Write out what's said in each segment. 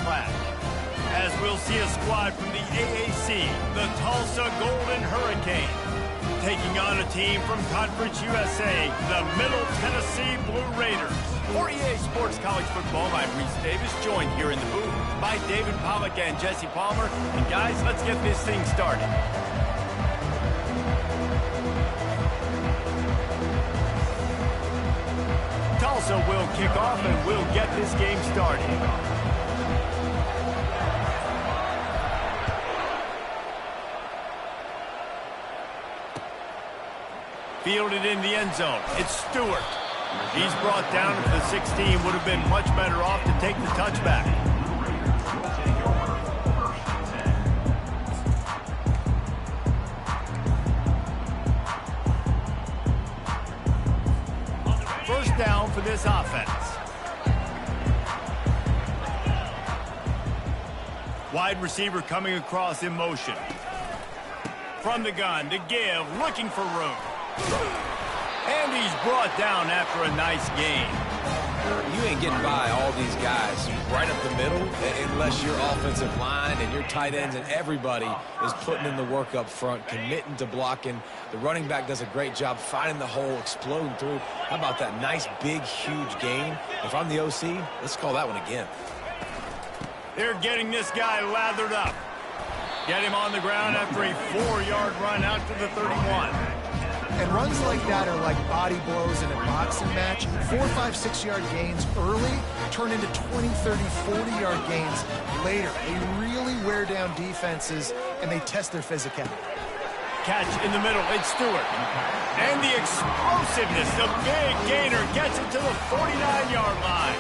clash, as we'll see a squad from the AAC, the Tulsa Golden Hurricane, taking on a team from Conference USA, the Middle Tennessee Blue Raiders. For EA Sports College Football, I'm Reese Davis, joined here in the booth by David Pollock and Jesse Palmer. And guys, let's get this thing started. Tulsa will kick off and we'll get this game started. Fielded in the end zone. It's Stewart. He's brought down to the 16. Would have been much better off to take the touchback. First down for this offense. Wide receiver coming across in motion. From the gun to give, looking for room. And he's brought down after a nice gain. You ain't getting by all these guys right up the middle unless your offensive line and your tight ends and everybody is putting in the work up front, committing to blocking. The running back does a great job finding the hole, exploding through. How about that nice, big, huge gain? If I'm the OC, let's call that one again. They're getting this guy lathered up. Get him on the ground after a 4-yard run out to the 31. And runs like that are like body blows in a boxing match. 4, 5, 6-yard gains early turn into 20, 30, 40-yard gains later. They really wear down defenses, and they test their physicality. Catch in the middle. It's Stewart. And the explosiveness, the big gainer, gets it to the 49-yard line.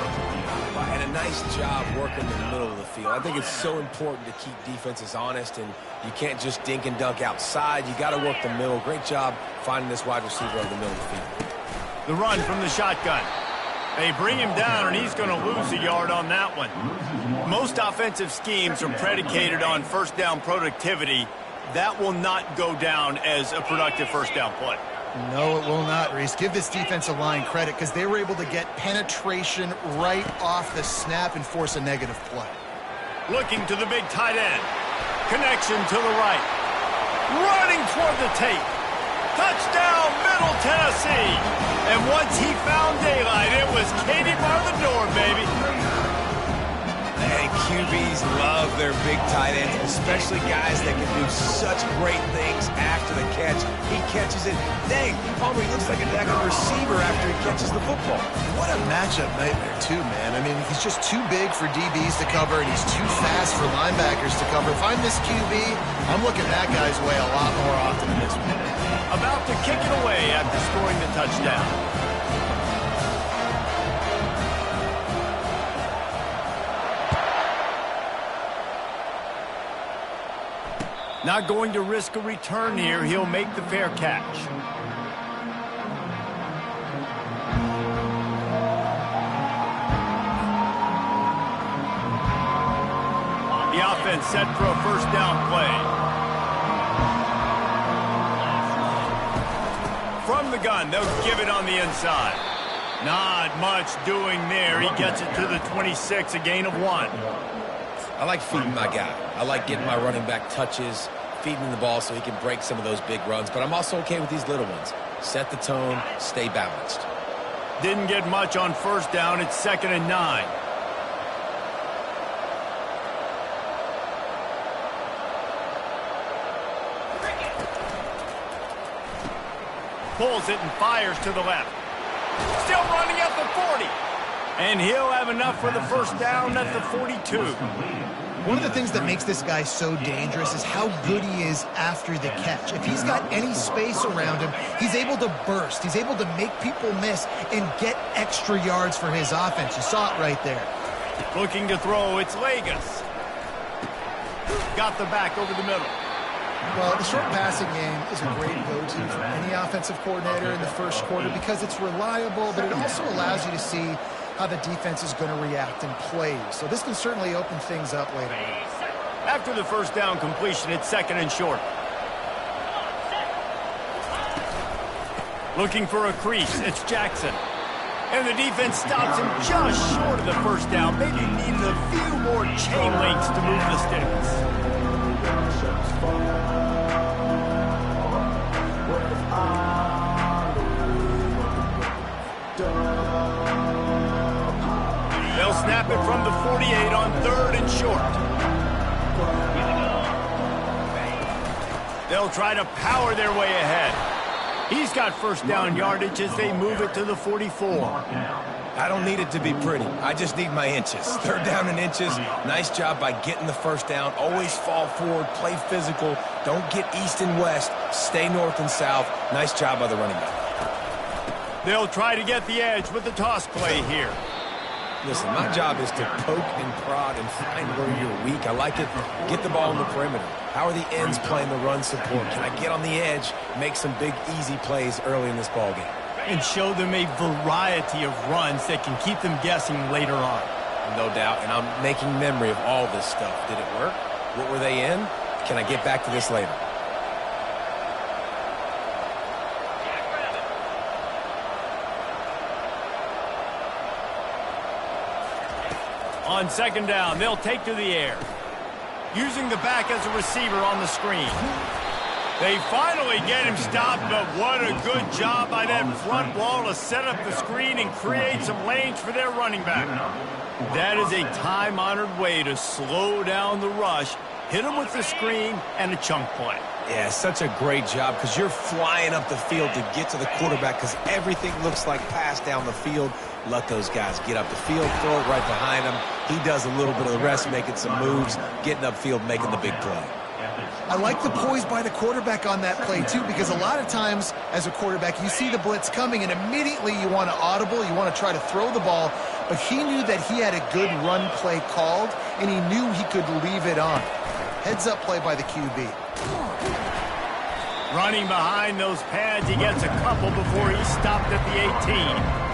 And a nice job working in the middle of the field. I think it's so important to keep defenses honest, and you can't just dink and dunk outside. You got to work the middle. Great job finding this wide receiver over the middle of the field. The run from the shotgun. They bring him down, and he's going to lose a yard on that one. Most offensive schemes are predicated on first down productivity. That will not go down as a productive first down play. No, it will not, Reese. Give this defensive line credit because they were able to get penetration right off the snap and force a negative play. Looking to the big tight end. Connection to the right. Running toward the tape. Touchdown, Middle Tennessee. And once he found daylight, it was Katie bar the door, baby. And QBs love their big tight ends, especially guys that can do such great things after the catch. He catches it. Dang, Palmer, he looks like a daggone receiver after he catches the football. What a matchup nightmare, too, man. I mean, he's just too big for DBs to cover, and he's too fast for linebackers to cover. If I'm this QB, I'm looking that guy's way a lot more often than this one. About to kick it away after scoring the touchdown. Not going to risk a return here. He'll make the fair catch. The offense set for a first down play. From the gun, they'll give it on the inside. Not much doing there. He gets it to the 26, a gain of 1. I like feeding my guy. I like getting my running back touches, feeding him the ball so he can break some of those big runs. But I'm also okay with these little ones. Set the tone, stay balanced. Didn't get much on first down. It's 2nd and 9. Pulls it and fires to the left. Still running at the 40. And he'll have enough for the first down at the 42. One of the things that makes this guy so dangerous is how good he is after the catch. If he's got any space around him, he's able to burst. He's able to make people miss and get extra yards for his offense. You saw it right there. Looking to throw, it's Vegas. Got the back over the middle. Well, the short passing game is a great go-to for any offensive coordinator in the first quarter because it's reliable, but it also allows you to see how the defense is going to react and play. So this can certainly open things up later on. After the first down completion, it's 2nd and short. Looking for a crease, it's Jackson. And the defense stops him just short of the first down. Maybe needed a few more chain links to move the sticks. They'll snap it from the 48 on 3rd and short. They'll try to power their way ahead. He's got first down yardage as they move it to the 44. I don't need it to be pretty. I just need my inches. 3rd down and inches. Nice job by getting the first down. Always fall forward, play physical. Don't get east and west. Stay north and south. Nice job by the running back. They'll try to get the edge with the toss play here. Listen, my job is to poke and prod and find where you're weak. I like it. Get the ball in the perimeter. How are the ends playing the run support? Can I get on the edge, make some big, easy plays early in this ballgame? And show them a variety of runs that can keep them guessing later on. No doubt, and I'm making memory of all this stuff. Did it work? What were they in? Can I get back to this later? On 2nd down, they'll take to the air. Using the back as a receiver on the screen. They finally get him stopped, but what a good job by that front wall to set up the screen and create some lanes for their running back. That is a time-honored way to slow down the rush, hit him with the screen, and a chunk play. Yeah, such a great job because you're flying up the field to get to the quarterback because everything looks like pass down the field. Let those guys get up the field, throw it right behind him. He does a little bit of the rest, making some moves, getting upfield, making the big play. I like the poise by the quarterback on that play, too, because a lot of times as a quarterback, you see the blitz coming, and immediately you want to audible, you want to try to throw the ball, but he knew that he had a good run play called, and he knew he could leave it on. Heads-up play by the QB. Running behind those pads, he gets a couple before he's stopped at the 18.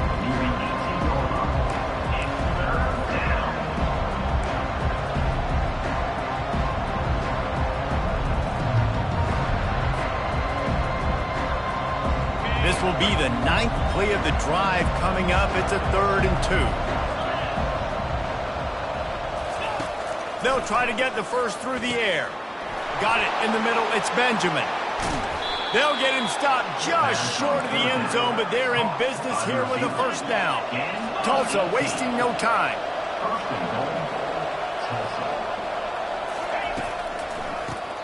This will be the 9th play of the drive coming up. It's a 3rd and 2. They'll try to get the first through the air. Got it in the middle. It's Benjamin. They'll get him stopped just short of the end zone, but they're in business here with a first down. Tulsa wasting no time.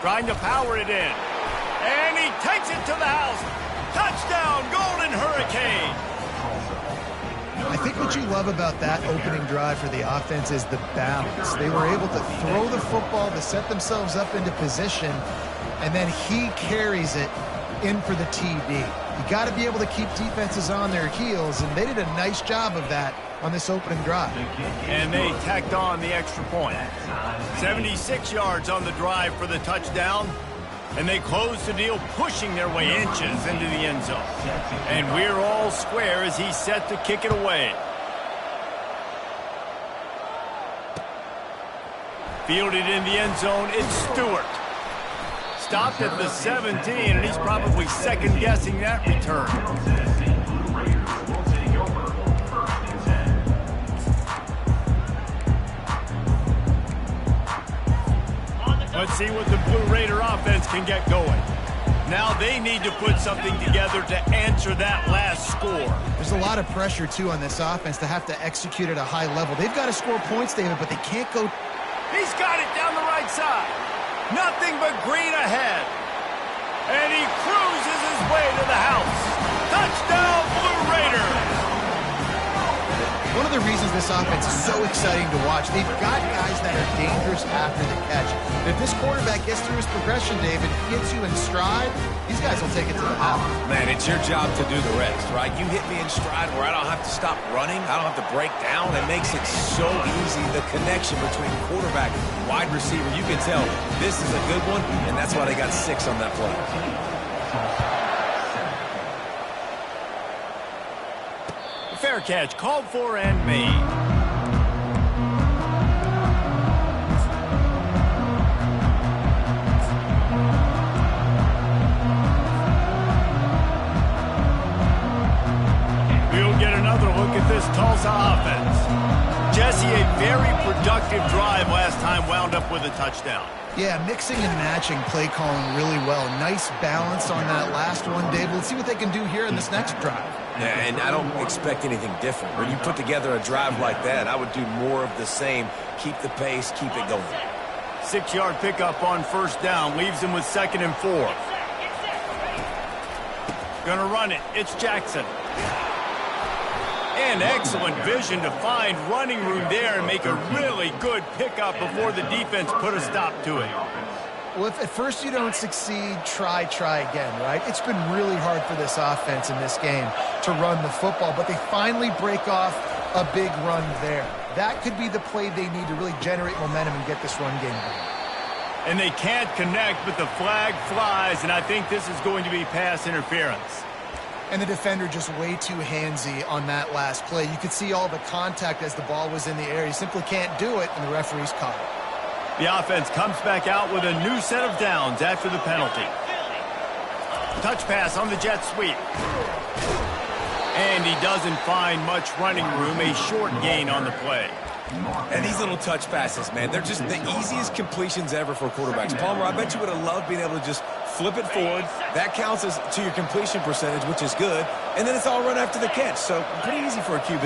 Trying to power it in. And he takes it to the house. Touchdown, Golden Hurricane! I think what you love about that opening drive for the offense is the balance. They were able to throw the football to set themselves up into position, and then he carries it in for the TD. You got to be able to keep defenses on their heels, and they did a nice job of that on this opening drive. And they tacked on the extra point. 76 yards on the drive for the touchdown. And they close the deal, pushing their way inches into the end zone. And we're all square as he's set to kick it away. Fielded in the end zone, it's Stewart. Stopped at the 17, and he's probably second-guessing that return. Let's see what the Blue Raider offense can get going. Now they need to put something together to answer that last score. There's a lot of pressure, too, on this offense to have to execute at a high level. They've got to score points, David, but they can't go. He's got it down the right side. Nothing but green ahead. And he cruises his way to the house. Touchdown, Blue Raiders! One of the reasons this offense is so exciting to watch, they've got guys that are dangerous after the catch. If this quarterback gets through his progression, David, gets you in stride, these guys will take it to the house. Man, it's your job to do the rest, right? You hit me in stride where I don't have to stop running. I don't have to break down. It makes it so easy, the connection between quarterback and wide receiver. You can tell this is a good one, and that's why they got 6 on that play. Fair catch, called for and made. We'll get another look at wound up with a touchdown. Yeah, mixing and matching play calling really well. Nice balance on that last one, Dave. Let's see what they can do here in this next drive. Yeah, and I don't expect anything different. When you put together a drive like that, I would do more of the same. Keep the pace, keep it going. 6-yard pickup on first down. Leaves him with 2nd and 4. Gonna run it. It's Jackson. And excellent vision to find running room there and make a really good pickup before the defense put a stop to it. Well, if at first you don't succeed, try again, right? It's been really hard for this offense in this game to run the football, but they finally break off a big run there. That could be the play they need to really generate momentum and get this run game going. And they can't connect, but the flag flies, and I think this is going to be pass interference. And the defender just way too handsy on that last play. You could see all the contact as the ball was in the air. He simply can't do it, and the referee's caught it. The offense comes back out with a new set of downs after the penalty. Touch pass on the jet sweep. And he doesn't find much running room, a short gain on the play. And these little touch passes, man, they're just the easiest completions ever for quarterbacks. Palmer, I bet you would have loved being able to just flip it forward. That counts as to your completion percentage, which is good. And then it's all run after the catch. So pretty easy for a QB.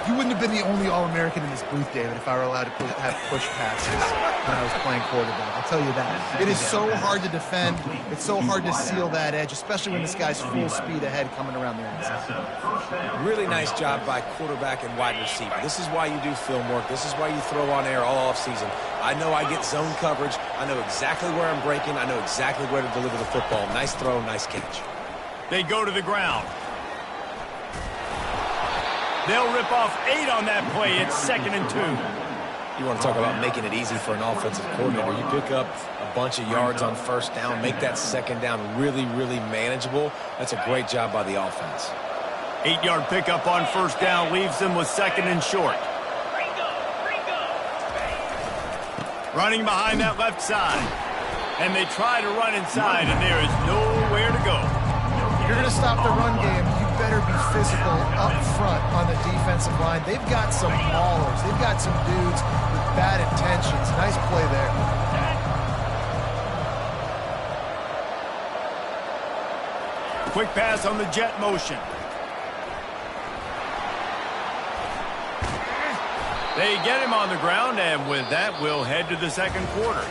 You wouldn't have been the only All-American in this booth, David, if I were allowed to have push passes when I was playing quarterback. I'll tell you that. It is so hard to defend. It's so hard to seal that edge, especially when this guy's full speed ahead coming around the inside. Really nice job by quarterback and wide receiver. This is why you do film work. This is why you throw on air all offseason. I know I get zone coverage. I know exactly where I'm breaking. I know exactly where to deliver the football. Nice throw, nice catch. They go to the ground. They'll rip off 8 on that play. It's 2nd and 2. You want to talk about making it easy for an offensive coordinator. You pick up a bunch of yards on first down, make that second down really, really manageable. That's a great job by the offense. 8-yard pickup on first down leaves them with 2nd and short. Running behind that left side. And they try to run inside, and there is nowhere to go. If you're going to stop the run game, you better be physical up front on the defensive line. They've got some maulers. They've got some dudes with bad intentions. Nice play there. Quick pass on the jet motion. They get him on the ground, and with that, we'll head to the second quarter.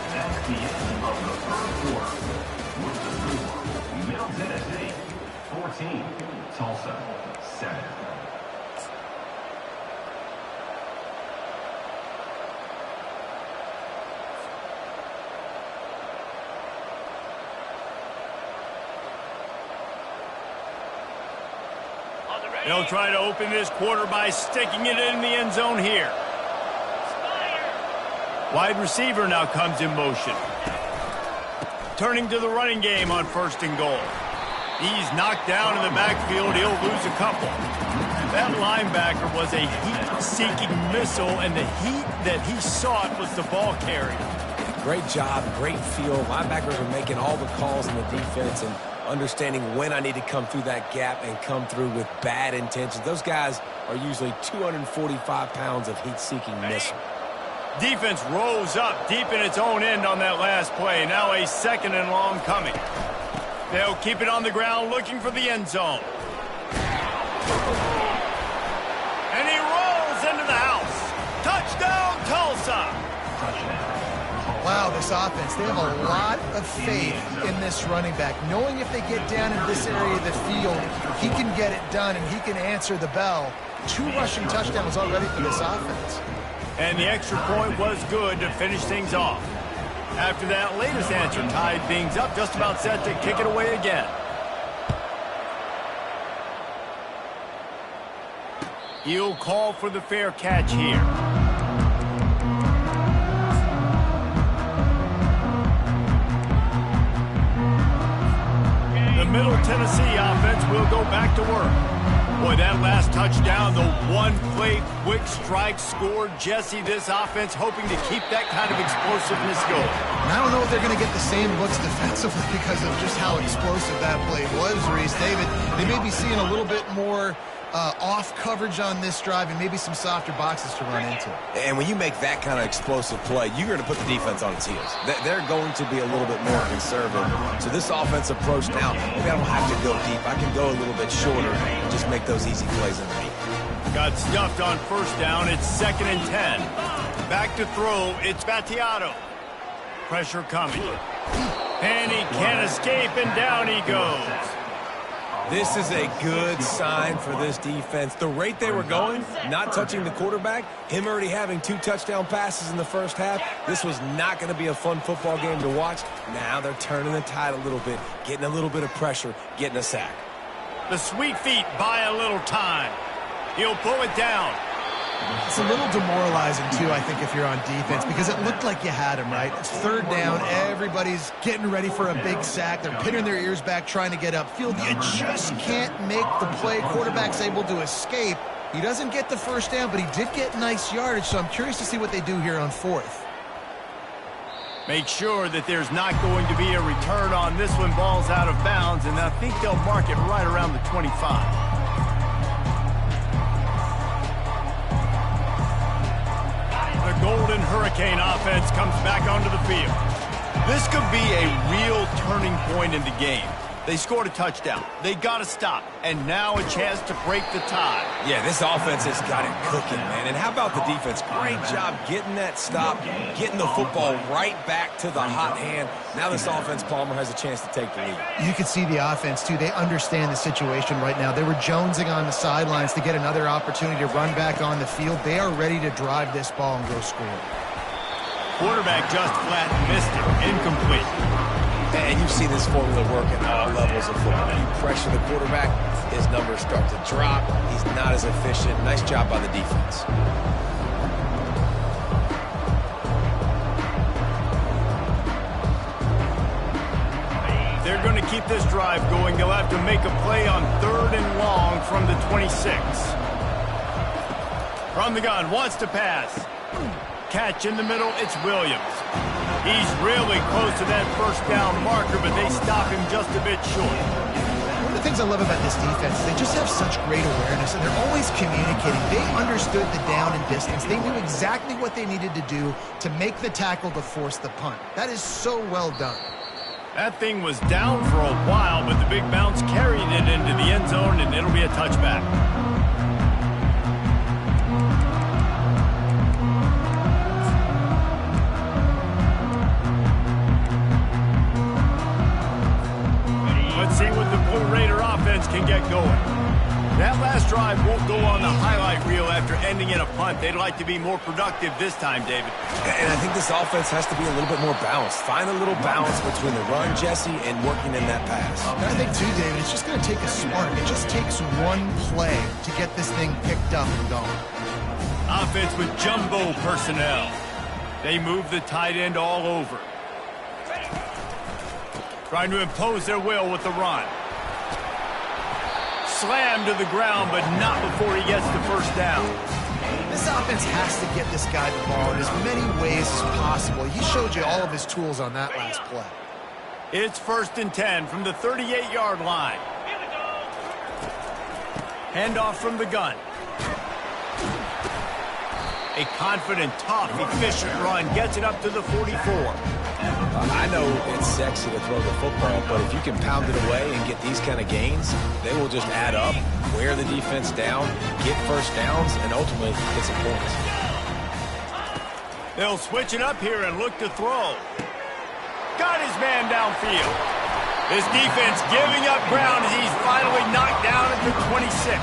That's the end of the first quarter. With the score, Middle Tennessee 14, Tulsa 7. They'll try to open this quarter by sticking it in the end zone here. Wide receiver now comes in motion. Turning to the running game on 1st and goal. He's knocked down in the backfield. He'll lose a couple. That linebacker was a heat-seeking missile, and the heat that he sought was the ball carrier. Great job, great feel. Linebackers are making all the calls in the defense and understanding when I need to come through that gap and come through with bad intentions. Those guys are usually 245 pounds of heat-seeking missile. Defense rose up deep in its own end on that last play. Now a 2nd and long coming. They'll keep it on the ground looking for the end zone. And he rolls into the house. Touchdown, Tulsa! Wow, this offense, they have a lot of faith in this running back, knowing if they get down in this area of the field, he can get it done and he can answer the bell. 2 rushing touchdowns already for this offense. And the extra point was good to finish things off. After that latest answer tied things up, just about set to kick it away again. He'll call for the fair catch here. The Middle Tennessee offense will go back to work. Boy, that last touchdown, the one-play quick strike scored. Jesse, this offense hoping to keep that kind of explosiveness going. And I don't know if they're going to get the same looks defensively because of just how explosive that play was, Reese. David, they may be seeing a little bit more off coverage on this drive and maybe some softer boxes to run into. And when you make that kind of explosive play, you're going to put the defense on its heels. They're going to be a little bit more conservative. So this offense approach now, maybe I don't have to go deep. I can go a little bit shorter and just make those easy plays underneath. Got stuffed on first down. It's 2nd and 10. Back to throw. It's Battiato. Pressure coming. And he can't escape, and down he goes. This is a good sign for this defense. The rate they were going, not touching the quarterback, him already having 2 touchdown passes in the first half, this was not going to be a fun football game to watch. Now they're turning the tide a little bit, getting a little bit of pressure, getting a sack. The sweet feet buy a little time. He'll pull it down. It's a little demoralizing, too, I think, if you're on defense, because it looked like you had him, right? It's 3rd down. Everybody's getting ready for a big sack. They're pinning their ears back, trying to get upfield. You just can't make the play. Quarterback's able to escape. He doesn't get the first down, but he did get nice yardage, so I'm curious to see what they do here on 4th. Make sure that there's not going to be a return on this one. Ball's out of bounds, and I think they'll mark it right around the 25. The Golden Hurricane offense comes back onto the field. This could be a real turning point in the game. They scored a touchdown. They got to stop. And now a chance to break the tie. Yeah, this offense has got it cooking, man. And how about the defense? Great job getting that stop, getting the football right back to the hot hand. Now this offense, Palmer, has a chance to take the lead. You can see the offense, too. They understand the situation right now. They were jonesing on the sidelines to get another opportunity to run back on the field. They are ready to drive this ball and go score. Quarterback just flat missed it. Incomplete. And you see this formula work at all levels of football. You pressure the quarterback, his numbers start to drop. He's not as efficient. Nice job by the defense. They're going to keep this drive going. They'll have to make a play on 3rd and long from the 26. From the gun, wants to pass. Catch in the middle, it's Williams. He's really close to that first down marker, but they stop him just a bit short. One of the things I love about this defense is they just have such great awareness, and they're always communicating. They understood the down and distance. They knew exactly what they needed to do to make the tackle to force the punt. That is so well done. That thing was down for a while, but the big bounce carried it into the end zone, and it'll be a touchback. Let's see what the Blue Raider offense can get going. That last drive won't go on the highlight reel after ending in a punt. They'd like to be more productive this time, David. And I think this offense has to be a little bit more balanced. Find a little balance between the run, Jesse, and working in that pass. And I think, too, David, it's just going to take a spark. It just takes one play to get this thing picked up and going. Offense with jumbo personnel. They move the tight end all over. Trying to impose their will with the run. Slammed to the ground, but not before he gets the first down. This offense has to get this guy the ball in as many ways as possible. He showed you all of his tools on that last play. It's 1st and 10 from the 38-yard line. Handoff from the gun. A confident, tough, efficient run gets it up to the 44. I know it's sexy to throw the football, but if you can pound it away and get these kind of gains, they will just add up, wear the defense down, get first downs, and ultimately get some points. They'll switch it up here and look to throw. Got his man downfield. This defense giving up ground as he's finally knocked down at the 26.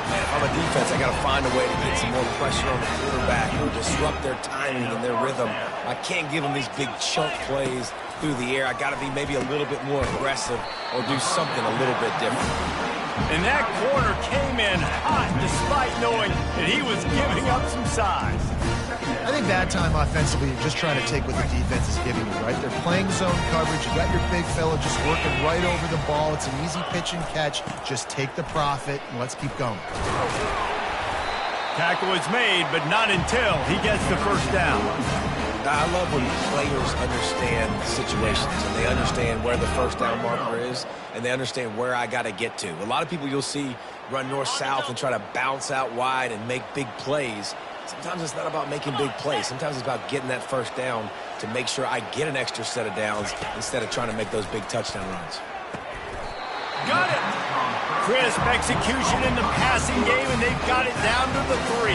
Man, if I'm a defense, I got to find a way to get some more pressure on the quarterback or disrupt their timing and their rhythm. I can't give them these big chunk plays through the air. I got to be maybe a little bit more aggressive or do something a little bit different. And that corner came in hot despite knowing that he was giving up some size. I think that time offensively, you're just trying to take what the defense is giving you, right? They're playing zone coverage. You got your big fella just working right over the ball. It's an easy pitch and catch. Just take the profit and let's keep going. Tackle is made, but not until he gets the first down. I love when players understand situations and they understand where the first down marker is and they understand where I got to get to. A lot of people you'll see run north-south and try to bounce out wide and make big plays. Sometimes it's not about making big plays. Sometimes it's about getting that first down to make sure I get an extra set of downs instead of trying to make those big touchdown runs. Got it! Crisp execution in the passing game, and they've got it down to the 3.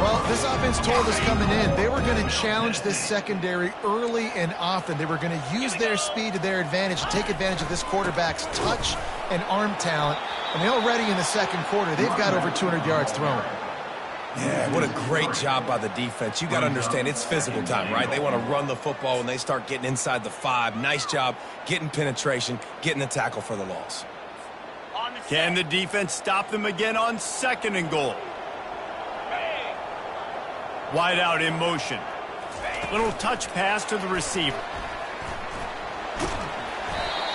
Well, this offense told us coming in they were going to challenge this secondary early and often. They were going to use their speed to their advantage, take advantage of this quarterback's touch and arm talent. And already in the second quarter, they've got over 200 yards thrown. Yeah, what a great job by the defense. You got to understand, it's physical time, right? They want to run the football when they start getting inside the 5. Nice job getting penetration, getting the tackle for the loss. Can the defense stop them again on 2nd and goal? Wide out in motion. Little touch pass to the receiver.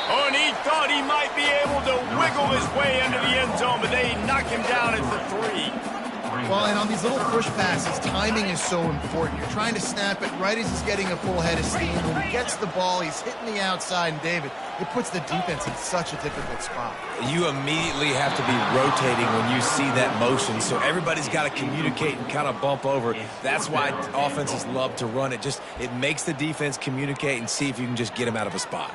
Oh, and he thought he might be able to wiggle his way into the end zone, but they knock him down at the 3. Well, and on these little push passes, timing is so important. You're trying to snap it right as he's getting a full head of steam. When he gets the ball, he's hitting the outside, and David, it puts the defense in such a difficult spot. You immediately have to be rotating when you see that motion, so everybody's got to communicate and kind of bump over. That's why offenses love to run it. It makes the defense communicate and see if you can just get him out of a spot.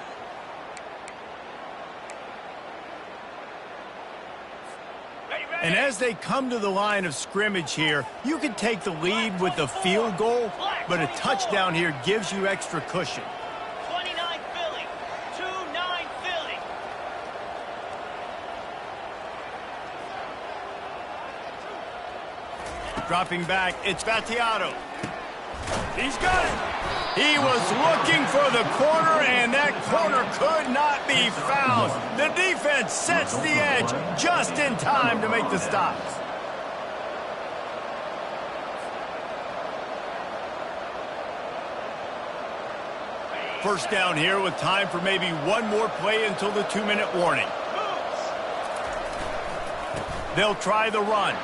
And as they come to the line of scrimmage here, you can take the lead with a field goal, but a touchdown here gives you extra cushion. 29 Philly, 2-9 Philly. Dropping back, it's Battiato. He's got it. He was looking for the corner, and that corner could not be found. The defense sets the edge just in time to make the stop. First down here with time for maybe one more play until the 2-minute warning. They'll try the run.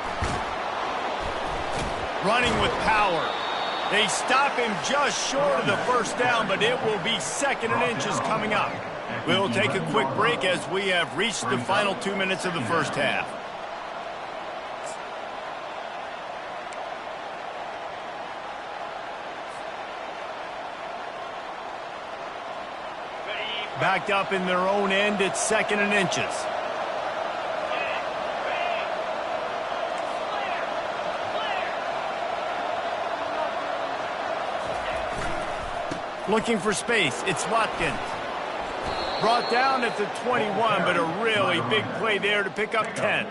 Running with power. They stop him just short of the first down, but it will be 2nd and inches coming up. We'll take a quick break as we have reached the final 2 minutes of the first half. Backed up in their own end, it's 2nd and inches. Looking for space, it's Watkins. Brought down at the 21, but a really big play there to pick up 10.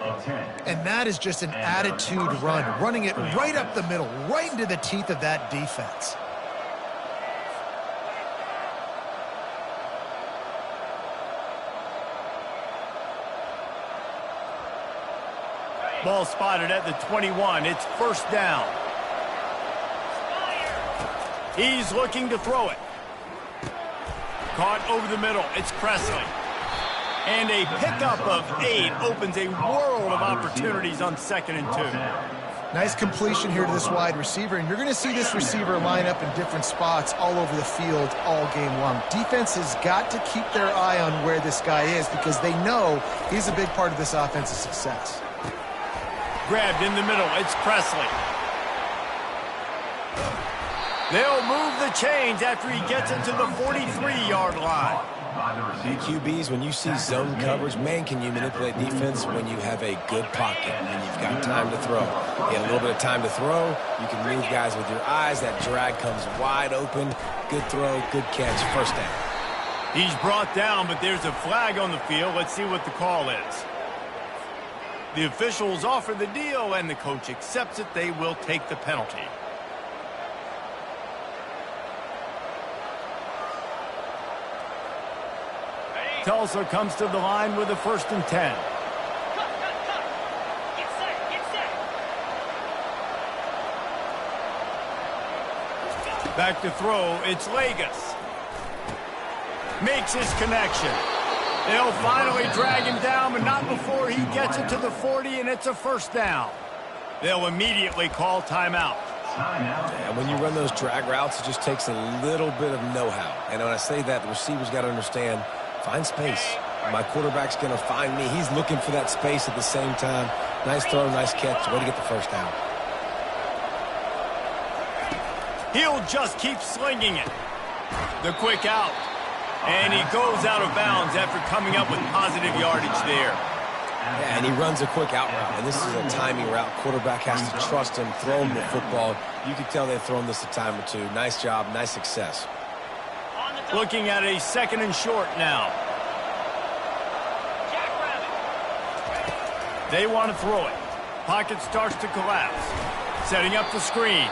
And that is just an attitude run, running it right up the middle, right into the teeth of that defense. Ball spotted at the 21, it's 1st down. He's looking to throw it. Caught over the middle. It's Presley. And a pickup of 8 opens a world of opportunities on 2nd and 2. Nice completion here to this wide receiver, and you're going to see this receiver line up in different spots all over the field all game long. Defense has got to keep their eye on where this guy is because they know he's a big part of this offense's success. Grabbed in the middle. It's Presley. They'll move the chains after he gets into the 43-yard line. QBs, when you see zone coverage, man, can you manipulate defense when you have a good pocket and you've got time to throw. You get a little bit of time to throw. You can move guys with your eyes. That drag comes wide open. Good throw, good catch, 1st down. He's brought down, but there's a flag on the field. Let's see what the call is. The officials offer the deal, and the coach accepts it. They will take the penalty. Tulsa comes to the line with a 1st and 10. Get set. Back to throw, it's Lagas. Makes his connection. They'll finally drag him down, but not before he gets it to the 40, and it's a 1st down. They'll immediately call timeout. And when you run those drag routes, it just takes a little bit of know-how. And when I say that, the receiver's got to understand, find space. My quarterback's going to find me. He's looking for that space at the same time. Nice throw, nice catch. Way to get the first down. He'll just keep slinging it. The quick out. And he goes out of bounds after coming up with positive yardage there. Yeah, and he runs a quick out route, and this is a timing route. Quarterback has to trust him, throw him the football. You can tell they've thrown this a time or two. Nice job, nice success. Looking at a 2nd and short now. They want to throw it. Pocket starts to collapse. Setting up the screen.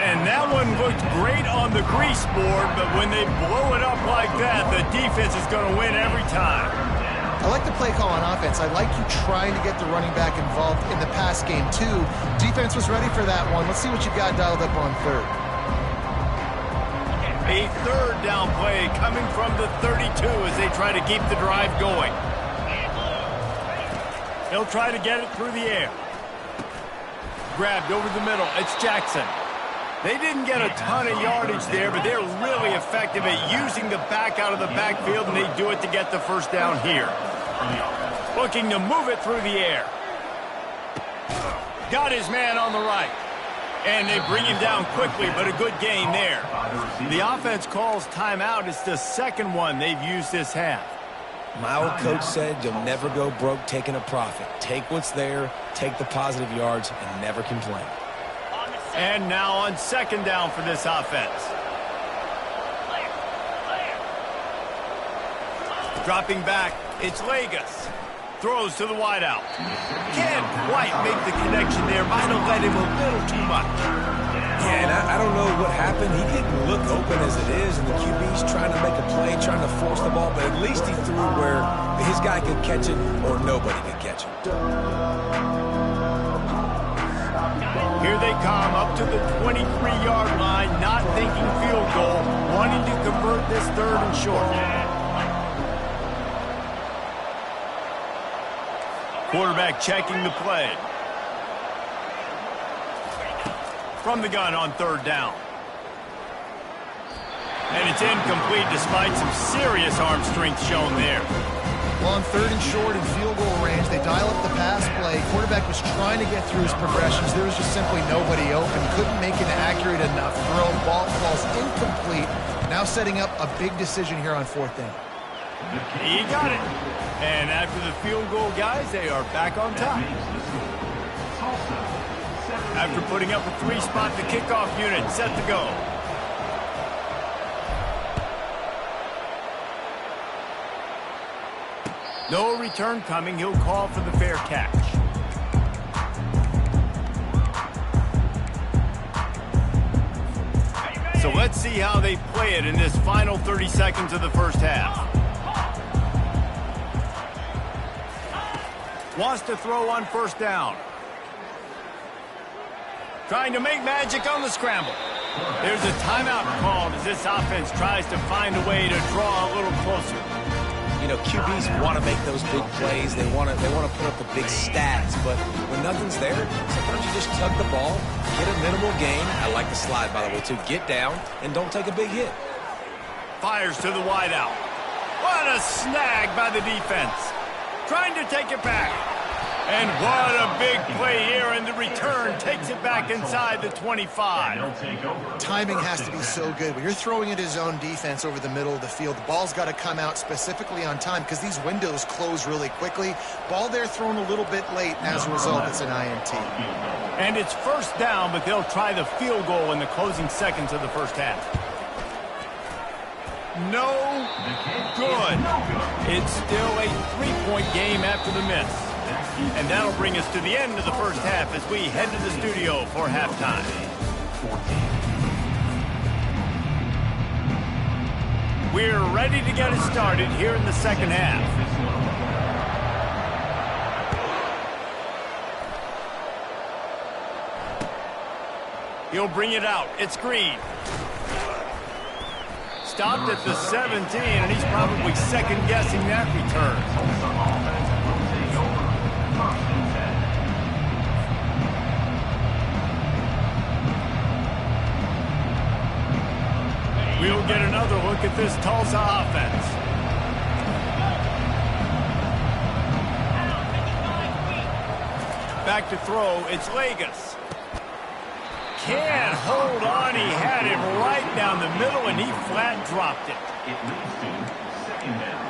And that one looked great on the grease board, but when they blow it up like that, the defense is going to win every time. I like the play call on offense. I like you trying to get the running back involved in the pass game, too. Defense was ready for that one. Let's see what you got dialed up on 3rd. A 3rd down play coming from the 32 as they try to keep the drive going. He'll try to get it through the air. Grabbed over the middle. It's Jackson. They didn't get a ton of yardage there, but they're really effective at using the back out of the backfield, and they do it to get the first down here. Looking to move it through the air. Got his man on the right. And they bring him down quickly, but a good gain there. The offense calls timeout. It's the 2nd one they've used this half. My old coach said you'll never go broke taking a profit. Take what's there, take the positive yards, and never complain. And now on 2nd down for this offense. Dropping back, it's Vegas. Throws to the wideout. Can't quite make the connection there. Might have let him a little too much. Yeah, and I don't know what happened. He didn't look open as it is, and the QB's trying to make a play, trying to force the ball, but at least he threw where his guy could catch it or nobody could catch it. Here they come up to the 23-yard line, not thinking field goal, wanting to convert this 3rd and short. Quarterback checking the play. From the gun on 3rd down. And it's incomplete despite some serious arm strength shown there. Well, on 3rd and short in field goal range, they dial up the pass play. Quarterback was trying to get through his progressions. There was just simply nobody open. Couldn't make an accurate enough throw. Ball falls incomplete. Now setting up a big decision here on 4th down. He got it. And after the field goal, guys, they are back on top. After putting up a 3-spot, the kickoff unit set to go. No return coming. He'll call for the fair catch. So let's see how they play it in this final 30 seconds of the first half. Wants to throw on 1st down. Trying to make magic on the scramble. There's a timeout called as this offense tries to find a way to draw a little closer. You know, QBs want to make those big plays. They want to put up the big stats. But when nothing's there, sometimes you just tug the ball, get a minimal gain. I like the slide, by the way, too. Get down and don't take a big hit. Fires to the wideout. What a snag by the defense. Trying to take it back. And what a big play here, and the return takes it back inside the 25. Timing has to be so good. When you're throwing at his own defense over the middle of the field, the ball's got to come out specifically on time because these windows close really quickly. Ball there thrown a little bit late, and as a result, it's an INT. And it's 1st down, but they'll try the field goal in the closing seconds of the first half. No good. It's still a 3-point game after the miss. And that'll bring us to the end of the first half as we head to the studio for halftime. We're ready to get it started here in the second half. He'll bring it out. It's Green. Stopped at the 17, and he's probably second-guessing that return. we'll get another look at this Tulsa offense. Back to throw, it's Vegas. Can't hold on, he had him right down the middle and he flat dropped it. It leads to second down.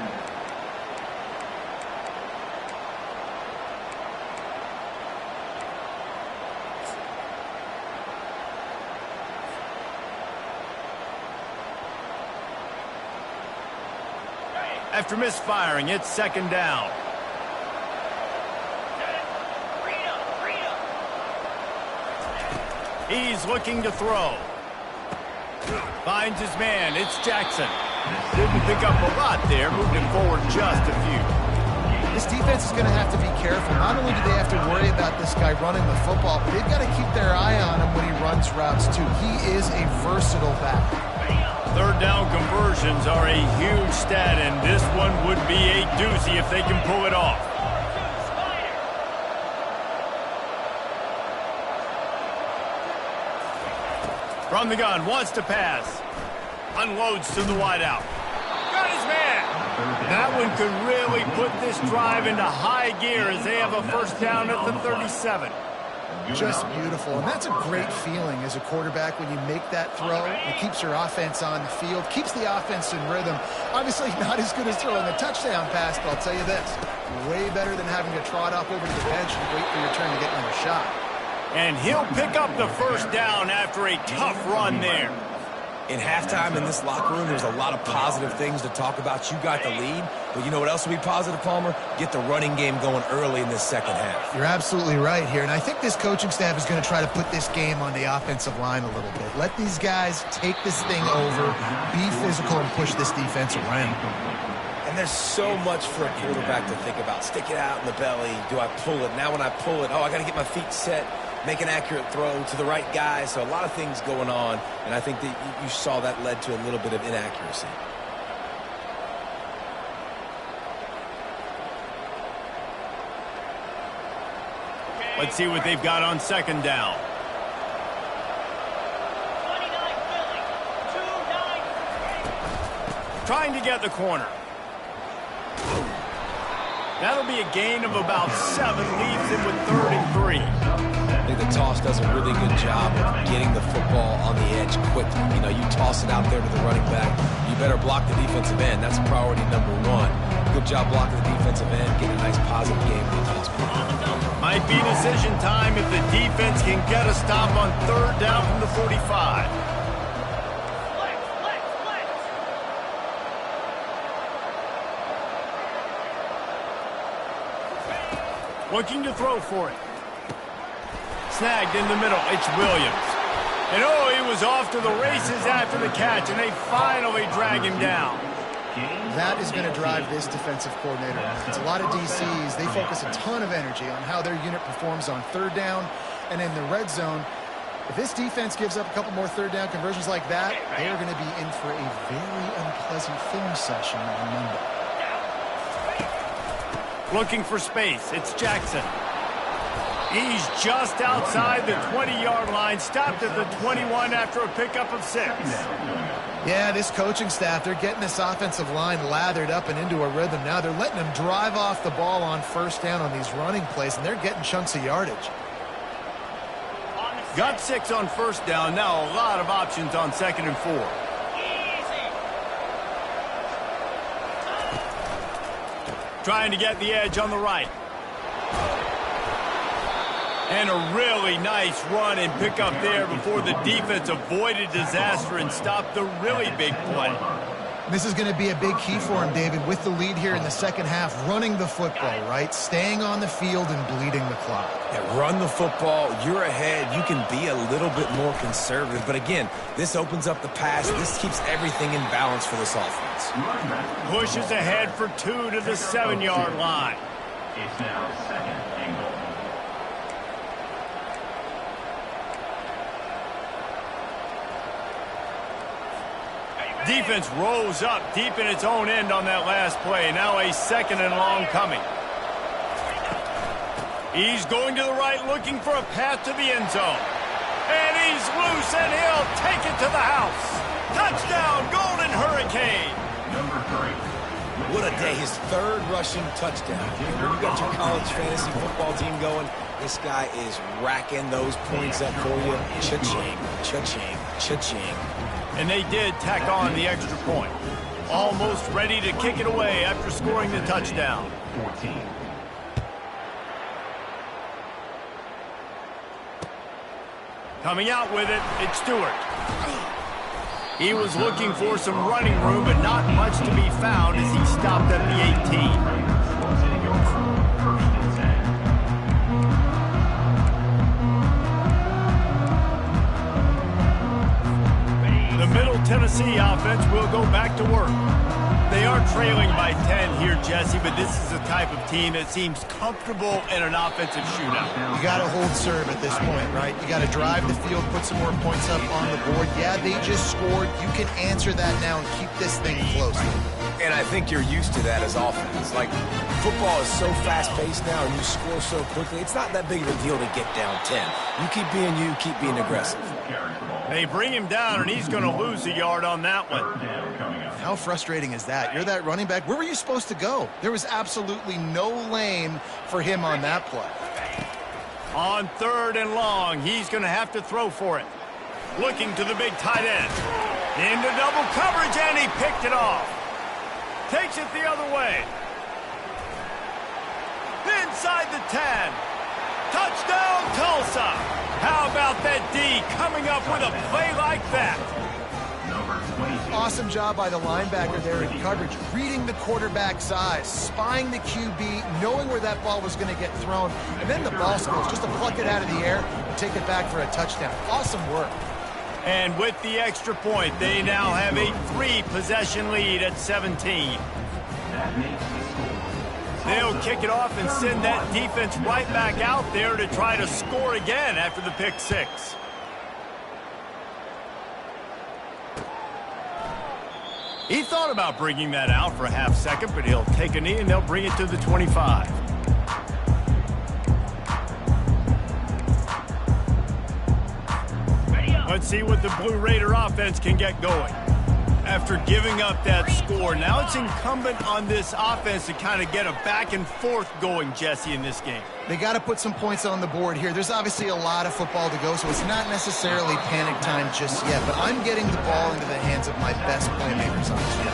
After misfiring, it's second down. He's looking to throw. Finds his man. It's Jackson. Didn't pick up a lot there. Moved him forward just a few. This defense is going to have to be careful. Not only do they have to worry about this guy running the football, but they've got to keep their eye on him when he runs routes too. He is a versatile back. Third down conversions are a huge stat, and this one would be a doozy if they can pull it off. From the gun, wants to pass. Unloads to the wideout. Got his man. That one could really put this drive into high gear as they have a first down at the 37. Just beautiful, and that's a great feeling as a quarterback when you make that throw. It keeps your offense on the field, keeps the offense in rhythm. Obviously not as good as throwing a touchdown pass, but I'll tell you this, way better than having to trot off over to the bench and wait for your turn to get another shot. And he'll pick up the first down after a tough run there. In halftime in this locker room, there's a lot of positive things to talk about. You got the lead, but you know what else will be positive, Palmer? Get the running game going early in this second half. You're absolutely right here, and I think this coaching staff is going to try to put this game on the offensive line a little bit. Let these guys take this thing over, be physical, and push this defense around. And there's so much for a quarterback to think about. Stick it out in the belly. Do I pull it? Now when I pull it, I got to get my feet set. Make an accurate throw to the right guy. So a lot of things going on, and I think that you saw that led to a little bit of inaccuracy. Let's see what they've got on second down. 29-2-9. Trying to get the corner. That'll be a gain of about 7, leaves him with 3rd and 3. I think the toss does a really good job of getting the football on the edge quickly. You know, you toss it out there to the running back, you better block the defensive end. That's priority number 1. Good job blocking the defensive end, getting a nice positive game with the toss. Might be decision time if the defense can get a stop on 3rd down from the 45. Looking to throw for it. Snagged in the middle, it's Williams. And he was off to the races after the catch, and they finally drag him down. That is going to drive this defensive coordinator nuts. A lot of DCs, they focus a ton of energy on how their unit performs on 3rd down and in the red zone. If this defense gives up a couple more 3rd down conversions like that, they are going to be in for a very unpleasant film session on Monday. Looking for space, it's Jackson. He's just outside the 20-yard line, stopped at the 21 after a pickup of 6. Yeah, this coaching staff, they're getting this offensive line lathered up and into a rhythm now. They're letting them drive off the ball on 1st down on these running plays, and they're getting chunks of yardage. Got 6 on 1st down, now a lot of options on 2nd and 4. Trying to get the edge on the right. And a really nice run and pick up there before the defense avoided disaster and stopped the really big play. This is going to be a big key for him, David, with the lead here in the second half, running the football, right? Staying on the field and bleeding the clock. Yeah, run the football. You're ahead. You can be a little bit more conservative. But again, this opens up the pass. This keeps everything in balance for this offense. Pushes ahead for 2 to the 7-yard line. It's now 2nd and goal. Defense rose up deep in its own end on that last play. Now a 2nd and long coming. He's going to the right, looking for a path to the end zone. And he's loose, and he'll take it to the house. Touchdown, Okay, his third rushing touchdown. When you got your college fantasy football team going, this guy is racking those points up for you. Cha-ching, cha-ching, cha-ching. And they did tack on the extra point. Almost ready to kick it away after scoring the touchdown. 14. Coming out with it, it's Stewart. He was looking for some running room, but not much to be found as he stopped at the 18. The Middle Tennessee offense will go back to work. They are trailing by 10 here, Jesse, but this is the type of team that seems comfortable in an offensive shootout. You got to hold serve at this point, right? You got to drive the field, put some more points up on the board. Yeah, they just scored. You can answer that now and keep this thing close. And I think you're used to that as offense. Like, football is so fast-paced now and you score so quickly, it's not that big of a deal to get down 10. You keep being you, keep being aggressive. They bring him down, and he's going to lose a yard on that one. How frustrating is that? You're that running back. Where were you supposed to go? There was absolutely no lane for him on that play. On 3rd and long, he's going to have to throw for it. Looking to the big tight end. Into double coverage, and he picked it off. Takes it the other way. Inside the 10. Touchdown, Tulsa. How about that D coming up with a play like that? Awesome job by the linebacker there in coverage, reading the quarterback size, spying the QB, knowing where that ball was going to get thrown, and then the ball skills just to pluck it out of the air and take it back for a touchdown. Awesome work. And with the extra point, they now have a 3-possession lead at 17. That makes the score. They'll kick it off and send that defense right back out there to try to score again after the pick 6. He thought about bringing that out for a half second, but he'll take a knee and they'll bring it to the 25. Let's see what the Blue Raider offense can get going. After giving up that score, now it's incumbent on this offense to kind of get a back and forth going, Jesse, in this game. They got to put some points on the board here. There's obviously a lot of football to go, so it's not necessarily panic time just yet, but I'm getting the ball into the hands of my best playmakers on this one.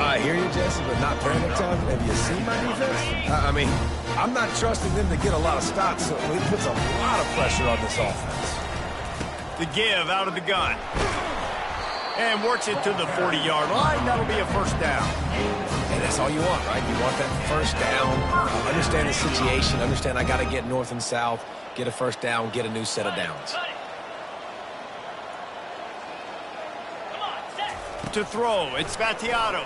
I hear you, Jesse, but not panic time. Have you seen my defense? I mean, I'm not trusting them to get a lot of stops, so it puts a lot of pressure on this offense. The give out of the gun. And works it to the 40-yard line. That'll be a first down. And that's all you want, right? You want that first down. Understand the situation. Understand I got to get north and south, get a first down, get a new set of downs. To throw, it's Spatiato.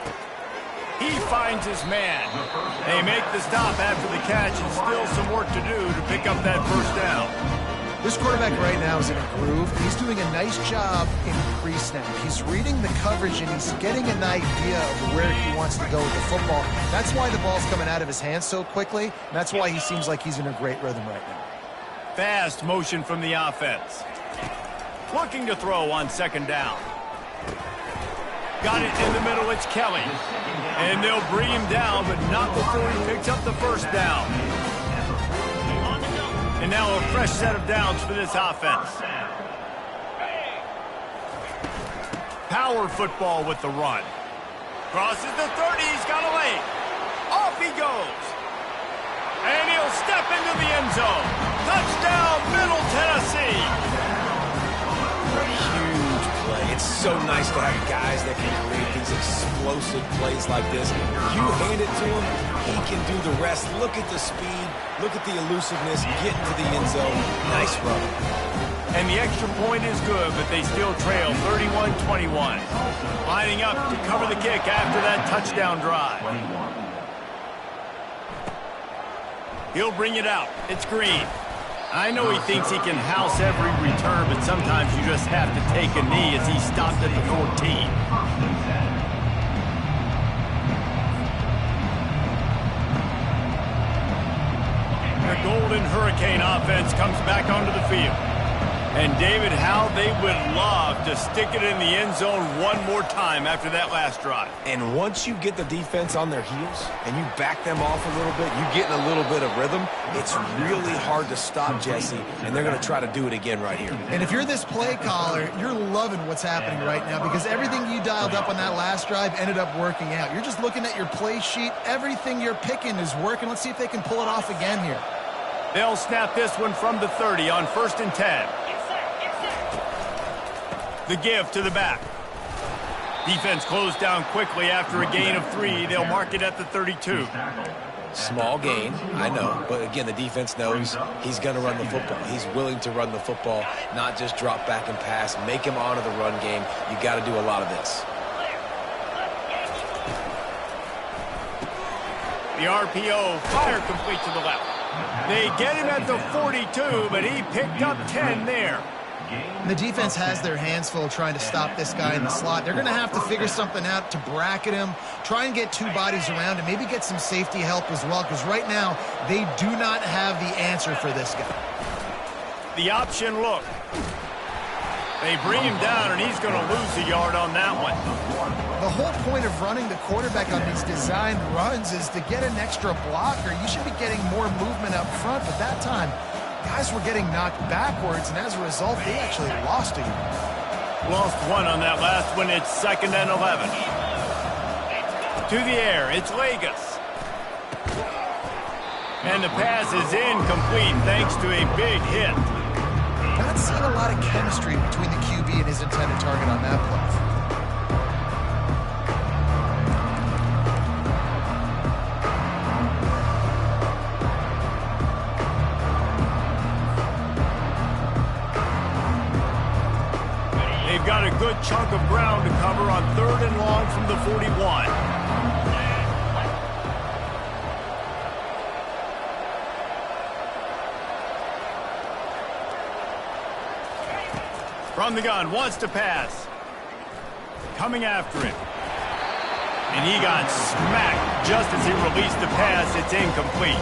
He finds his man. They make the stop after the catch, and still some work to do to pick up that first down. This quarterback right now is in a groove, and he's doing a nice job in pre-snap. He's reading the coverage, and he's getting an idea of where he wants to go with the football. That's why the ball's coming out of his hands so quickly, and that's why he seems like he's in a great rhythm right now. Fast motion from the offense. Looking to throw on 2nd down. Got it in the middle, it's Kelly. And they'll bring him down, but not before he picks up the first down. And now a fresh set of downs for this offense. Power football with the run. Crosses the 30, he's got a lane. Off he goes. And he'll step into the end zone. Touchdown, Middle Tennessee. Huge play. It's so nice to have guys that can create these explosive plays like this. You hand it to him, he can do the rest. Look at the speed. Look at the elusiveness, get into the end zone. Nice run. And the extra point is good, but they still trail 31-21. Lining up to cover the kick after that touchdown drive. He'll bring it out. It's Green. I know he thinks he can house every return, but sometimes you just have to take a knee as he stopped at the 14. The Golden Hurricane offense comes back onto the field. And David, how they would love to stick it in the end zone one more time after that last drive. And once you get the defense on their heels and you back them off a little bit, you get in a little bit of rhythm, it's really hard to stop, Jesse, and they're going to try to do it again right here. And if you're this play caller, you're loving what's happening right now because everything you dialed up on that last drive ended up working out. You're just looking at your play sheet. Everything you're picking is working. Let's see if they can pull it off again here. They'll snap this one from the 30 on 1st and 10. The give to the back. Defense closed down quickly after a gain of 3. They'll mark it at the 32. Small gain, I know, but again, the defense knows he's going to run the football. He's willing to run the football, not just drop back and pass, make him honor the run game. You got to do a lot of this. The RPO, fire complete to the left. They get him at the 42, but he picked up 10 there. And the defense has their hands full trying to stop this guy in the slot. They're going to have to figure something out to bracket him, try and get 2 bodies around him, maybe get some safety help as well, because right now they do not have the answer for this guy. The option look. They bring him down, and he's going to lose a yard on that one. The whole point of running the quarterback on these designed runs is to get an extra blocker. You should be getting more movement up front, but that time, guys were getting knocked backwards, and as a result, they actually lost a yard. Lost 1 on that last one. It's 2nd and 11. To the air, it's Vegas. And the pass is incomplete thanks to a big hit. Not seeing a lot of chemistry between the QB and his intended target on that play. They've got a good chunk of ground to cover on 3rd and long from the 41. From the gun, wants to pass. Coming after it. And he got smacked just as he released the pass. It's incomplete.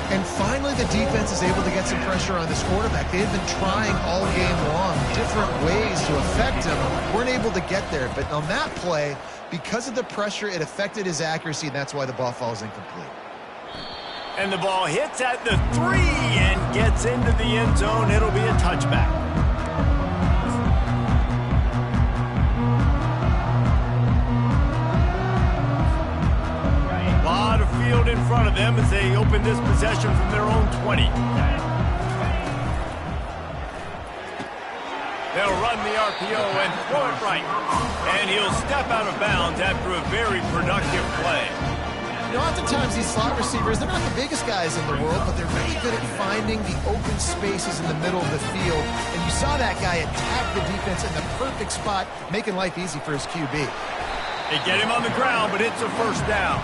And finally, the defense is able to get some pressure on this quarterback. They've been trying all game long, different ways to affect him. Weren't able to get there. But on that play, because of the pressure, it affected his accuracy, and that's why the ball falls incomplete. And the ball hits at the 3 and gets into the end zone. It'll be a touchback. Lot of field in front of them as they open this possession from their own 20. They'll run the RPO and throw it right. And he'll step out of bounds after a very productive play. You know, oftentimes these slot receivers, they're not the biggest guys in the world, but they're really good at finding the open spaces in the middle of the field. And you saw that guy attack the defense in the perfect spot, making life easy for his QB. They get him on the ground, but it's a 1st down.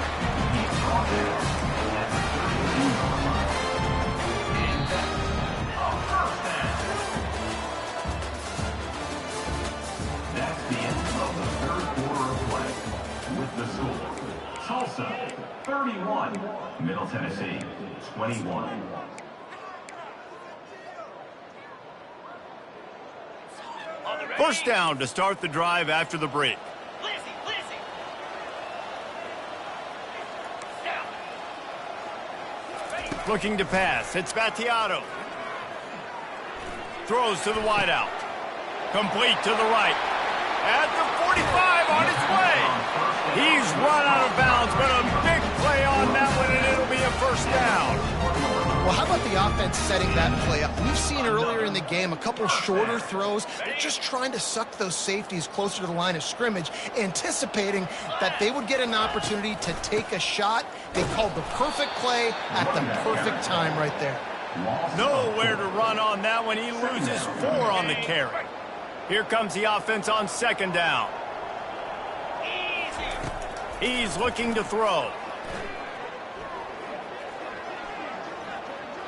That's the end of the 3rd quarter of play. With the score, Tulsa 31, Middle Tennessee 21. First down to start the drive after the break. Looking to pass. It's Battiato. Throws to the wideout. Complete to the right. At the 45 on his way. He's run out of bounds, but a big play on that one, and it'll be a 1st down. Well, how about the offense setting that play up? We've seen earlier in the game a couple shorter throws. They're just trying to suck those safeties closer to the line of scrimmage, anticipating that they would get an opportunity to take a shot. They called the perfect play at the perfect time right there. Nowhere to run on that one. He loses 4 on the carry. Here comes the offense on 2nd down. He's looking to throw.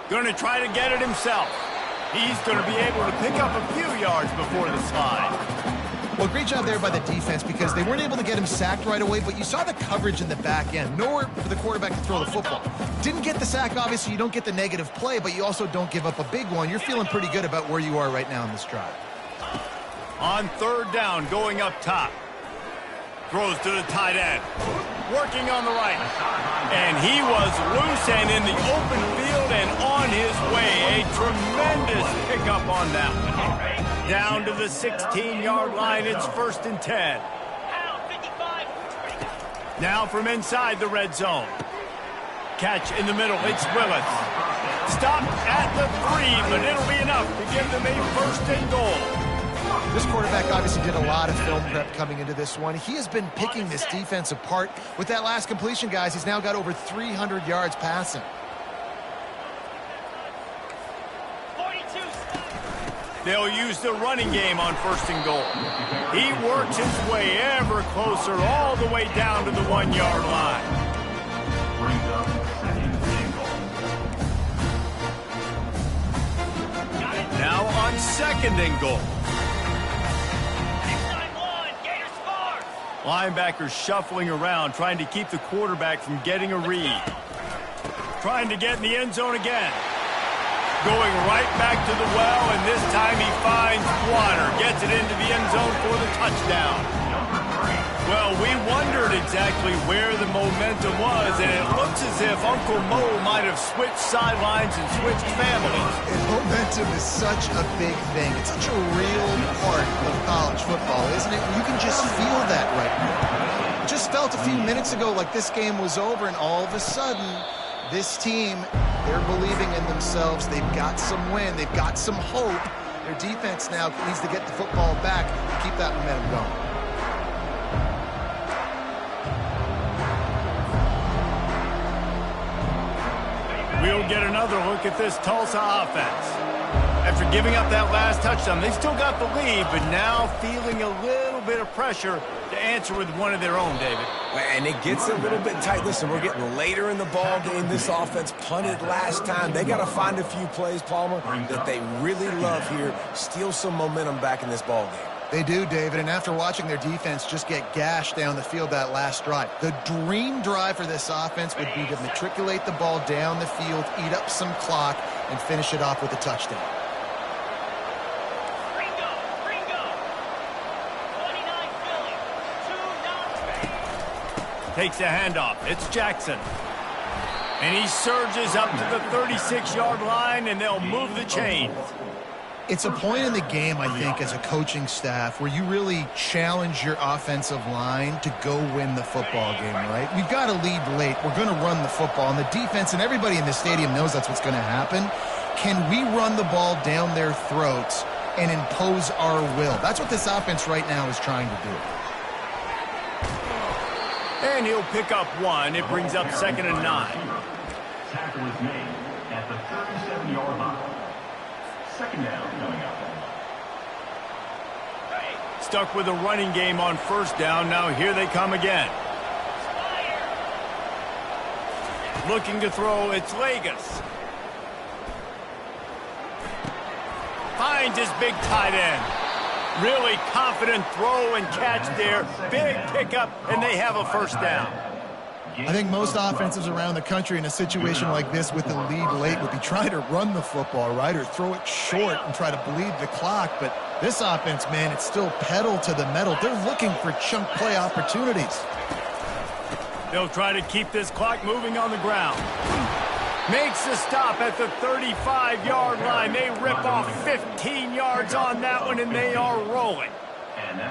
Going to try to get it himself. He's going to be able to pick up a few yards before the slide. Well, great job there by the defense because they weren't able to get him sacked right away, but you saw the coverage in the back end. Nowhere for the quarterback to throw the football. Didn't get the sack, obviously. You don't get the negative play, but you also don't give up a big one. You're feeling pretty good about where you are right now in this drive. On third down, going up top. Throws to the tight end. Working on the right. And he was loose and in the open field and on his way. A tremendous pickup on that one. Down to the 16-yard line. It's 1st and 10. Now from inside the red zone. Catch in the middle. It's Willis. Stopped at the 3, but it'll be enough to give them a 1st and goal. This quarterback obviously did a lot of film prep coming into this one. He has been picking this defense apart. With that last completion, guys, he's now got over 300 yards passing. 42. They'll use the running game on 1st and goal. He works his way ever closer all the way down to the 1-yard line. Brings up 2nd and goal. Now on 2nd and goal. Linebackers shuffling around, trying to keep the quarterback from getting a read. Trying to get in the end zone again. Going right back to the well, and this time he finds water. Gets it into the end zone for the touchdown. Well, we wondered exactly where the momentum was, and it looks as if Uncle Mo might have switched sidelines and switched families. And momentum is such a big thing. It's such a real part of college football, isn't it? You can just feel that right now. It just felt a few minutes ago like this game was over, and all of a sudden, this team, they're believing in themselves. They've got some win. They've got some hope. Their defense now needs to get the football back and keep that momentum going. We'll get another look at this Tulsa offense. After giving up that last touchdown, they still got the lead, but now feeling a little bit of pressure to answer with one of their own, David. And it gets a little bit tight. Listen, we're getting later in the ball game. This offense punted last time. They got to find a few plays, Palmer, that they really love here. Steal some momentum back in this ball game. They do, David, and after watching their defense just get gashed down the field that last drive, the dream drive for this offense would be to matriculate the ball down the field, eat up some clock, and finish it off with a touchdown. Ringo. 29 Philly. 2-0. Takes a handoff. It's Jackson. And he surges up to the 36-yard line, and they'll move the chains. It's a point in the game, I think, as a coaching staff where you really challenge your offensive line to go win the football game, right? We've got to lead late. We're going to run the football, and the defense and everybody in the stadium knows that's what's going to happen. Can we run the ball down their throats and impose our will? That's what this offense right now is trying to do. And he'll pick up 1. It brings up 2nd and 9. Tackle is made at the 37-yard line. 2nd down coming up. Stuck with a running game on 1st down. Now here they come again. Looking to throw, it's Vegas. Finds his big tight end. Really confident throw and catch there. Big pickup, and they have a 1st down. I think most offenses around the country in a situation like this with the lead late would be trying to run the football, right, or throw it short and try to bleed the clock. But this offense, man, it's still pedal to the metal. They're looking for chunk play opportunities. They'll try to keep this clock moving on the ground. Makes the stop at the 35-yard line. They rip off 15 yards on that one, and they are rolling.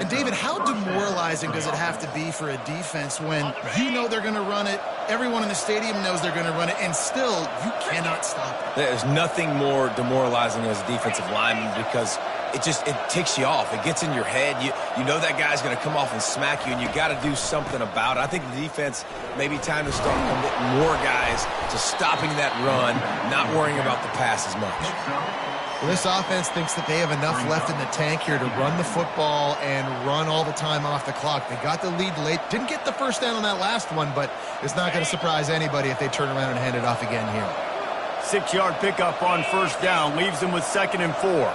And, David, how demoralizing does it have to be for a defense when you know they're going to run it, everyone in the stadium knows they're going to run it, and still you cannot stop it? There's nothing more demoralizing as a defensive lineman because it ticks you off. It gets in your head. You know that guy's going to come off and smack you, and you got to do something about it. I think the defense, maybe time to start committing more guys to stopping that run, not worrying about the pass as much. Well, this offense thinks that they have enough left in the tank here to run the football and run all the time off the clock. They got the lead late. Didn't get the 1st down on that last one, but it's not going to surprise anybody if they turn around and hand it off again here. 6-yard pickup on 1st down leaves them with 2nd and 4.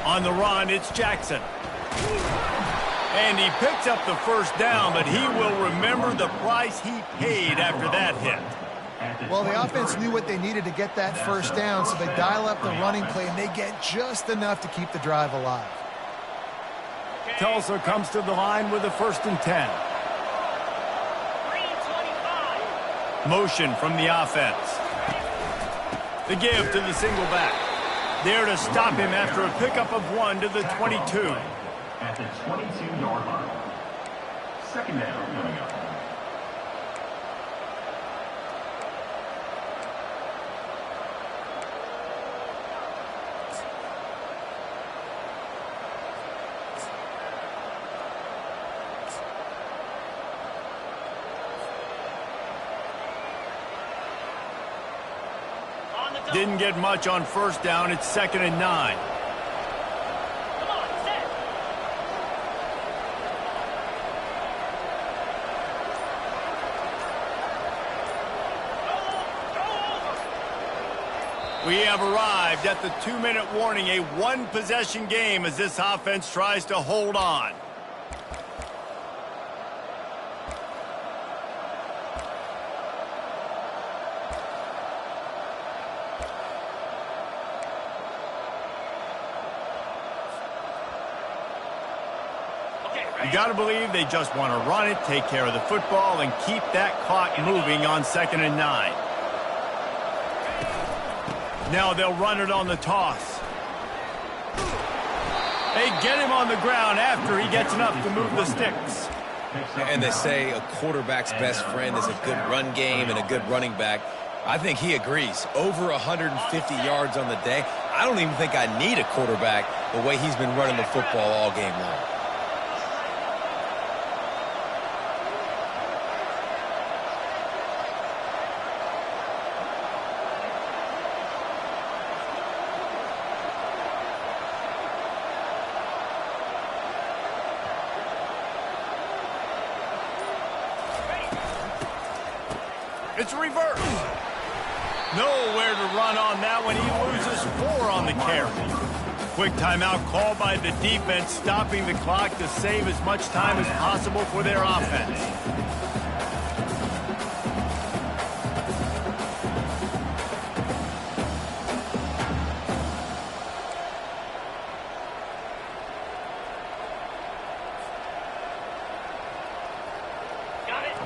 On the run, it's Jackson. And he picks up the first down, but he will remember the price he paid after that hit. Well, the offense knew what they needed to get that first down, so they dial up the running play, and they get just enough to keep the drive alive. Tulsa comes to the line with a 1st and 10. 325. Motion from the offense. The give to the single back. There to stop him after a pickup of 1 to the 22. At the 22-yard line. 2nd down coming up. Didn't get much on 1st down. It's 2nd and 9. Come on, set. We have arrived at the 2-minute warning, a one-possession game as this offense tries to hold on. You got to believe they just want to run it, take care of the football, and keep that clock moving on 2nd and 9. Now they'll run it on the toss. They get him on the ground after he gets enough to move the sticks. And they say a quarterback's best friend is a good run game and a good running back. I think he agrees. Over 150 yards on the day. I don't even think I need a quarterback the way he's been running the football all game long. It's reversed. Nowhere to run on that one. He loses 4 on the carry. Quick timeout called by the defense, stopping the clock to save as much time as possible for their offense.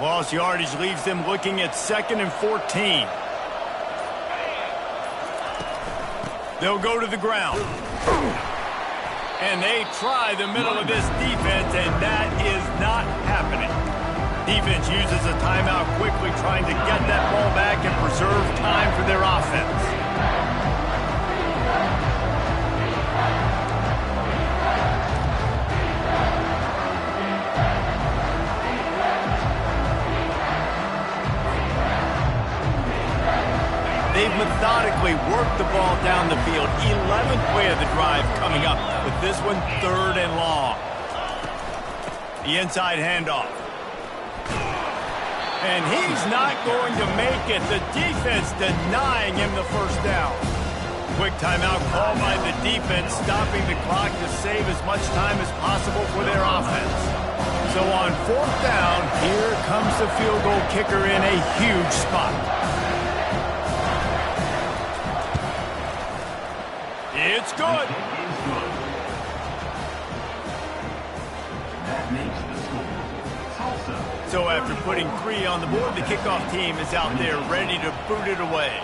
Lost yardage leaves them looking at 2nd and 14. They'll go to the ground. And they try the middle of this defense, and that is not happening. Defense uses a timeout quickly, trying to get that ball back and preserve time for their offense. They've methodically worked the ball down the field. 11th play of the drive coming up, with this one 3rd and long. The inside handoff. And he's not going to make it. The defense denying him the first down. Quick timeout called by the defense, stopping the clock to save as much time as possible for their offense. So on 4th down, here comes the field goal kicker in a huge spot. It's good. That makes the score. Tulsa. So after putting 3 on the board, the kickoff team is out there ready to boot it away.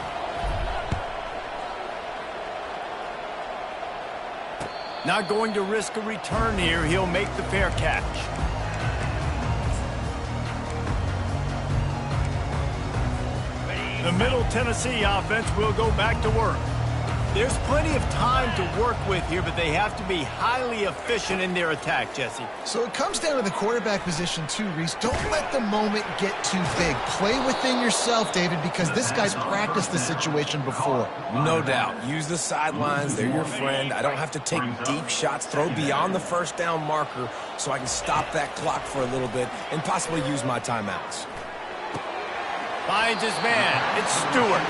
Not going to risk a return here. He'll make the fair catch. The Middle Tennessee offense will go back to work. There's plenty of time to work with here, but they have to be highly efficient in their attack, Jesse. So it comes down to the quarterback position too, Reese. Don't let the moment get too big. Play within yourself, David, because this guy's practiced the situation before. No doubt. Use the sidelines. They're your friend. I don't have to take deep shots. Throw beyond the 1st down marker so I can stop that clock for a little bit and possibly use my timeouts. Finds his man. It's Stewart.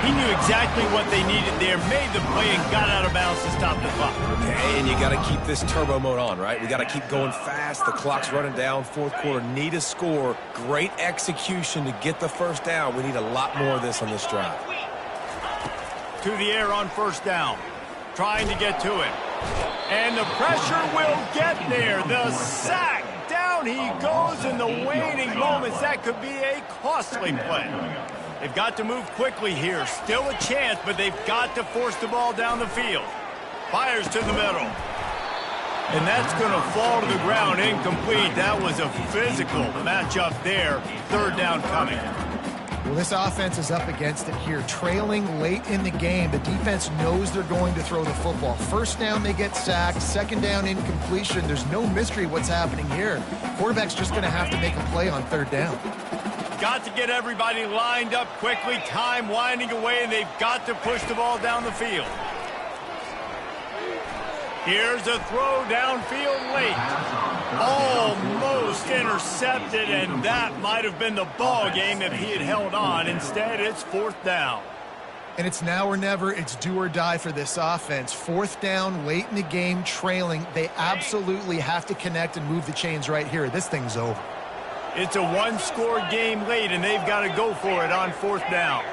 He knew exactly what they needed there, made the play, and got out of bounds to stop the clock. Okay, and you got to keep this turbo mode on, right? We got to keep going fast. The clock's running down. Fourth quarter, need a score. Great execution to get the first down. We need a lot more of this on this drive. To the air on first down. Trying to get to it. And the pressure will get there. The sack. Down he goes in the waning moments. That could be a costly play. They've got to move quickly here. Still a chance, but they've got to force the ball down the field. Fires to the middle. And that's going to fall to the ground incomplete. That was a physical matchup there. Third down coming. Well, this offense is up against it here. Trailing late in the game, the defense knows they're going to throw the football. First down, they get sacked. Second down, incompletion. There's no mystery what's happening here. Quarterback's just going to have to make a play on third down. Got to get everybody lined up quickly. Time winding away, and they've got to push the ball down the field. Here's a throw downfield late. Almost intercepted, and that might have been the ball game if he had held on. Instead, it's fourth down. And it's now or never. It's do or die for this offense. Fourth down, late in the game, trailing. They absolutely have to connect and move the chains right here. This thing's over. It's a one-score game late, and they've got to go for it on fourth down.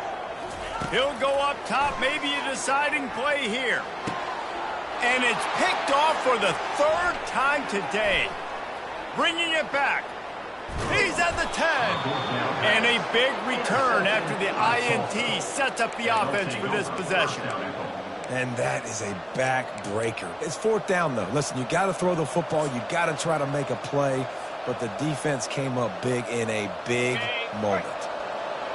He'll go up top, maybe a deciding play here. And it's picked off for the third time today. Bringing it back. He's at the 10. And a big return after the INT sets up the offense for this possession. And that is a backbreaker. It's fourth down, though. Listen, you got to throw the football. You got to try to make a play. But the defense came up big in a big moment.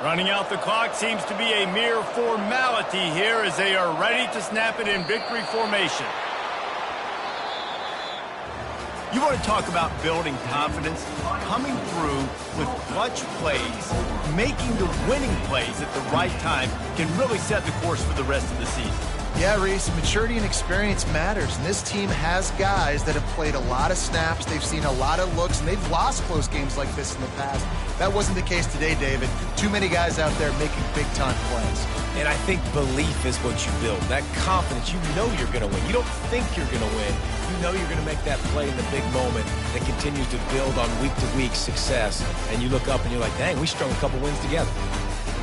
Running out the clock seems to be a mere formality here as they are ready to snap it in victory formation. You want to talk about building confidence? Coming through with clutch plays, making the winning plays at the right time can really set the course for the rest of the season. Yeah, Reese, maturity and experience matters, and this team has guys that have played a lot of snaps, they've seen a lot of looks, and they've lost close games like this in the past. That wasn't the case today, David. Too many guys out there making big-time plays. And I think belief is what you build. That confidence, you know you're going to win. You don't think you're going to win. You know you're going to make that play in the big moment that continues to build on week-to-week success. And you look up and you're like, dang, we strung a couple wins together.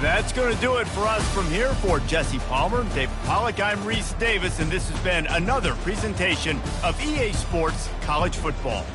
That's going to do it for us from here. For Jesse Palmer, David Pollack, I'm Reese Davis, and this has been another presentation of EA Sports College Football.